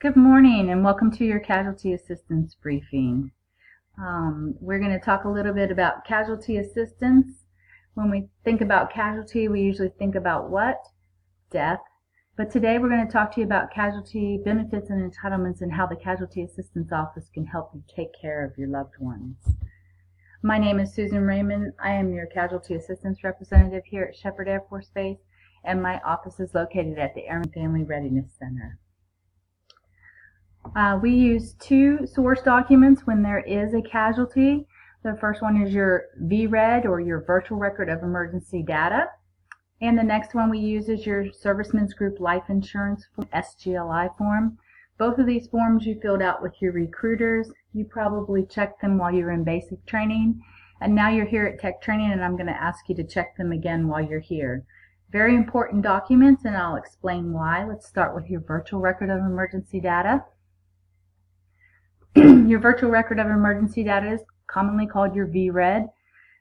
Good morning and welcome to your casualty assistance briefing. We're going to talk a little bit about casualty assistance. When we think about casualty, we usually think about what? Death. But today we're going to talk to you about casualty benefits and entitlements and how the Casualty Assistance Office can help you take care of your loved ones. My name is Susan Raymond. I am your casualty assistance representative here at Shepherd Air Force Base, and my office is located at the Airman Family Readiness Center. We use two source documents when there is a casualty. The first one is your VRED, or your Virtual Record of Emergency Data. And the next one we use is your Servicemen's Group Life Insurance SGLI form. Both of these forms you filled out with your recruiters. You probably checked them while you were in basic training. And now you're here at tech training, and I'm going to ask you to check them again while you're here. Very important documents, and I'll explain why. Let's start with your Virtual Record of Emergency Data. Your Virtual Record of Emergency Data is commonly called your VRED.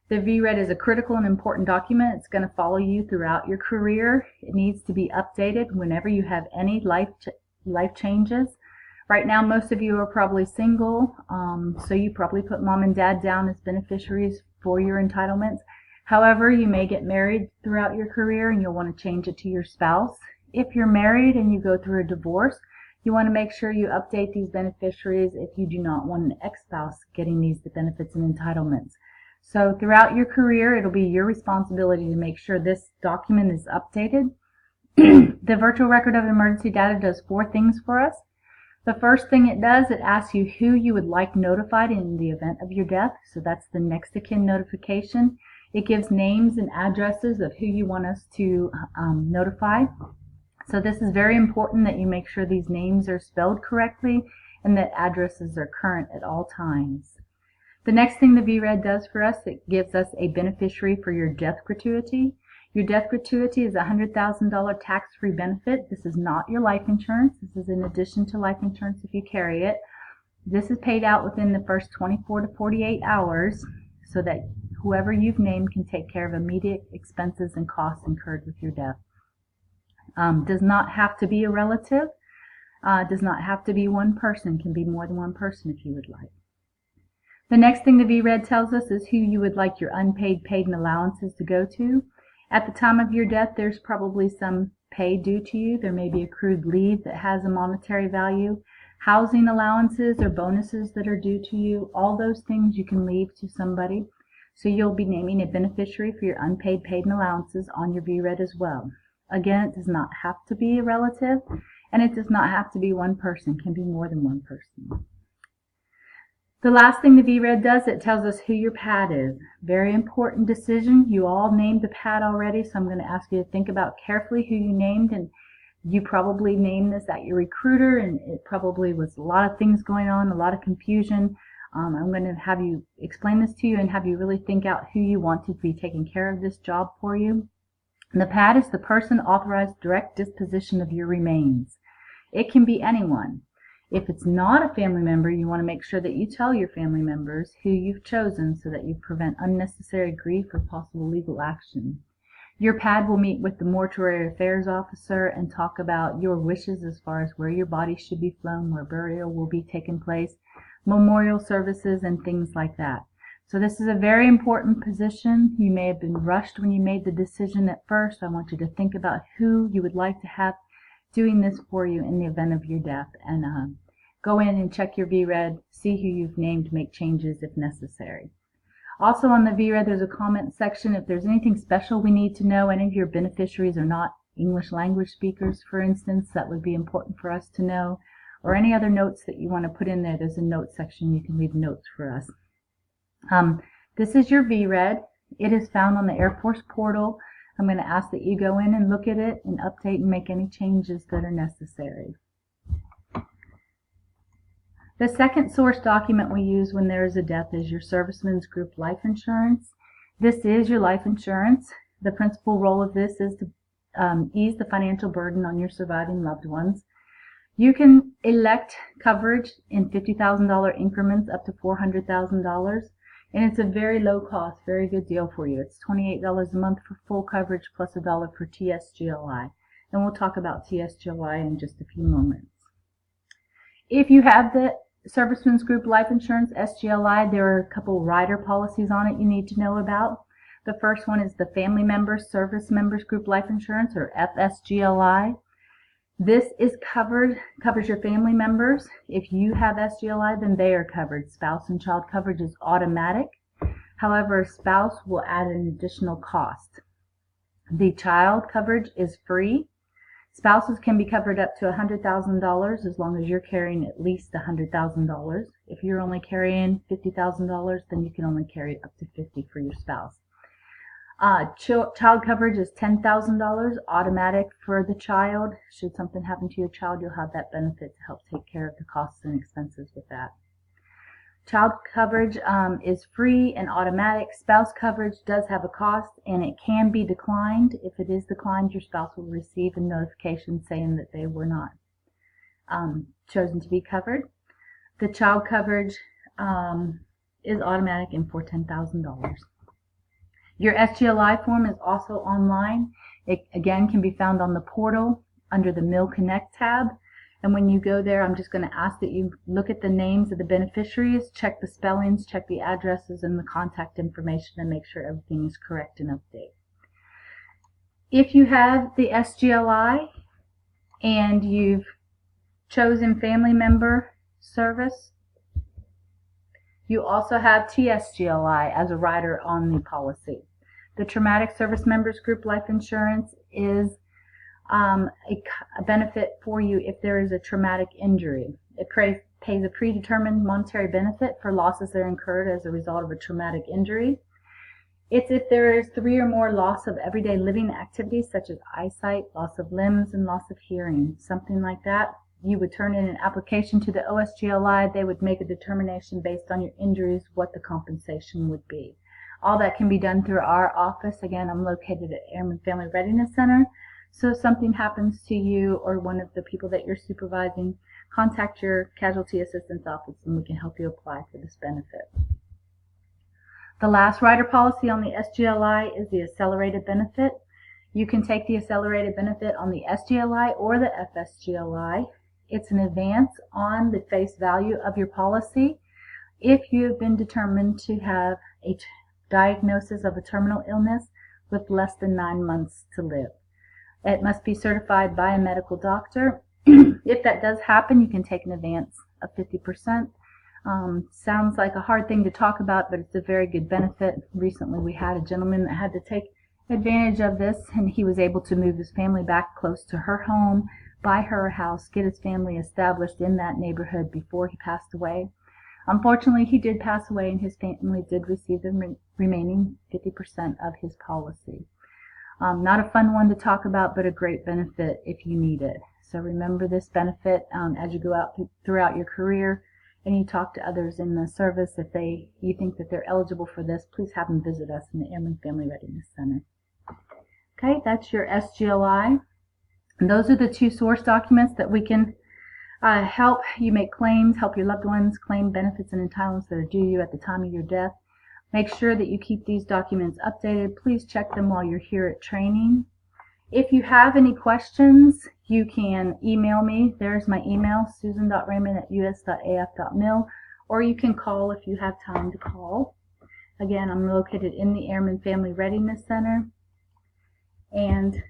The VRED is a critical and important document. It's going to follow you throughout your career. It needs to be updated whenever you have any life changes. Right now, most of you are probably single, so you probably put mom and dad down as beneficiaries for your entitlements. However, you may get married throughout your career and you'll want to change it to your spouse. If you're married and you go through a divorce, you want to make sure you update these beneficiaries if you do not want an ex-spouse getting these benefits and entitlements. So throughout your career, it'll be your responsibility to make sure this document is updated. The Virtual Record of Emergency Data does four things for us. The first thing it does, it asks you who you would like notified in the event of your death. So that's the next of kin notification. It gives names and addresses of who you want us to notify. So this is very important that you make sure these names are spelled correctly and that addresses are current at all times. The next thing the VRED does for us, it gives us a beneficiary for your death gratuity. Your death gratuity is a $100,000 tax-free benefit. This is not your life insurance. This is in addition to life insurance if you carry it. This is paid out within the first 24 to 48 hours so that whoever you've named can take care of immediate expenses and costs incurred with your death. Does not have to be a relative, does not have to be one person, can be more than one person if you would like. The next thing the VRED tells us is who you would like your unpaid, paid, and allowances to go to. At the time of your death, there's probably some pay due to you. There may be accrued leave that has a monetary value, housing allowances or bonuses that are due to you. All those things you can leave to somebody. So you'll be naming a beneficiary for your unpaid, paid, and allowances on your VRED as well. Again, it does not have to be a relative, and it does not have to be one person. It can be more than one person. The last thing the VRED does, it tells us who your PAD is. Very important decision. You all named the PAD already, so I'm going to ask you to think about carefully who you named, and you probably named this at your recruiter, and it probably was a lot of things going on, a lot of confusion. I'm going to have you explain this to you and have you really think out who you want to be taking care of this job for you. And the PAD is the person authorized direct disposition of your remains. It can be anyone. If it's not a family member, you want to make sure that you tell your family members who you've chosen so that you prevent unnecessary grief or possible legal action. Your PAD will meet with the mortuary affairs officer and talk about your wishes as far as where your body should be flown, where burial will be taking place, memorial services, and things like that. So this is a very important position. You may have been rushed when you made the decision at first. I want you to think about who you would like to have doing this for you in the event of your death, and go in and check your VRED, see who you've named, make changes if necessary. Also on the VRED, there's a comment section. If there's anything special we need to know, any of your beneficiaries are not English language speakers, for instance, that would be important for us to know, or any other notes that you want to put in there. There's a note section. You can leave notes for us. This is your VRED. It is found on the Air Force portal. I'm going to ask that you go in and look at it and update and make any changes that are necessary. The second source document we use when there is a death is your Servicemen's Group Life Insurance. This is your life insurance. The principal role of this is to ease the financial burden on your surviving loved ones. You can elect coverage in $50,000 increments up to $400,000. And it's a very low cost, very good deal for you. It's $28 a month for full coverage plus $1 for TSGLI. And we'll talk about TSGLI in just a few moments. If you have the Servicemen's Group Life Insurance, SGLI, there are a couple rider policies on it you need to know about. The first one is the Family Members Service Members Group Life Insurance, or FSGLI. This is covers your family members. If you have SGLI, then they are covered. Spouse and child coverage is automatic. However, a spouse will add an additional cost. The child coverage is free. Spouses can be covered up to $100,000 as long as you're carrying at least $100,000. If you're only carrying $50,000, then you can only carry up to $50,000 for your spouse. Child coverage is $10,000, automatic for the child. Should something happen to your child, you'll have that benefit to help take care of the costs and expenses with that. Child coverage is free and automatic. Spouse coverage does have a cost, and it can be declined. If it is declined, your spouse will receive a notification saying that they were not chosen to be covered. The child coverage is automatic and for $10,000. Your SGLI form is also online. It again can be found on the portal under the Mill Connect tab. And when you go there, I'm just going to ask that you look at the names of the beneficiaries, check the spellings, check the addresses and the contact information, and make sure everything is correct and updated. If you have the SGLI and you've chosen family member service, you also have TSGLI as a rider on the policy. The Traumatic Service Members Group Life Insurance is a benefit for you if there is a traumatic injury. It pays a predetermined monetary benefit for losses that are incurred as a result of a traumatic injury. It's if there is 3 or more loss of everyday living activities such as eyesight, loss of limbs, and loss of hearing. Something like that. You would turn in an application to the OSGLI. They would make a determination based on your injuries what the compensation would be. All that can be done through our office. Again, I'm located at Airman Family Readiness Center. So if something happens to you or one of the people that you're supervising, contact your casualty assistance office and we can help you apply for this benefit. The last rider policy on the SGLI is the accelerated benefit. You can take the accelerated benefit on the SGLI or the FSGLI. It's an advance on the face value of your policy if you have been determined to have a diagnosis of a terminal illness with less than 9 months to live. It must be certified by a medical doctor. If that does happen, you can take an advance of 50%. Sounds like a hard thing to talk about, but it's a very good benefit. Recently we had a gentleman that had to take advantage of this, and he was able to move his family back close to her home, buy her a house, get his family established in that neighborhood before he passed away. Unfortunately, he did pass away, and his family did receive the remaining 50% of his policy. Not a fun one to talk about, but a great benefit if you need it. So remember this benefit as you go out throughout your career and you talk to others in the service. If you think that they're eligible for this, please have them visit us in the Airman Family Readiness Center. Okay, that's your SGLI. And those are the 2 source documents that we can help you make claims, help your loved ones claim benefits and entitlements that are due you at the time of your death. Make sure that you keep these documents updated. Please check them while you're here at training. If you have any questions, you can email me. There's my email, susan.raymond@us.af.mil, or you can call if you have time to call. Again, I'm located in the Airman Family Readiness Center, and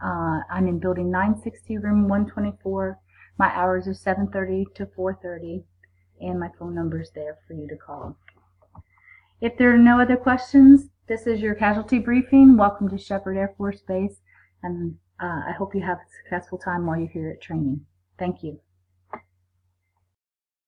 I'm in Building 960, Room 124. My hours are 7:30 to 4:30, and my phone number is there for you to call. If there are no other questions, this is your casualty briefing. Welcome to Shepherd Air Force Base, and I hope you have a successful time while you're here at training. Thank you.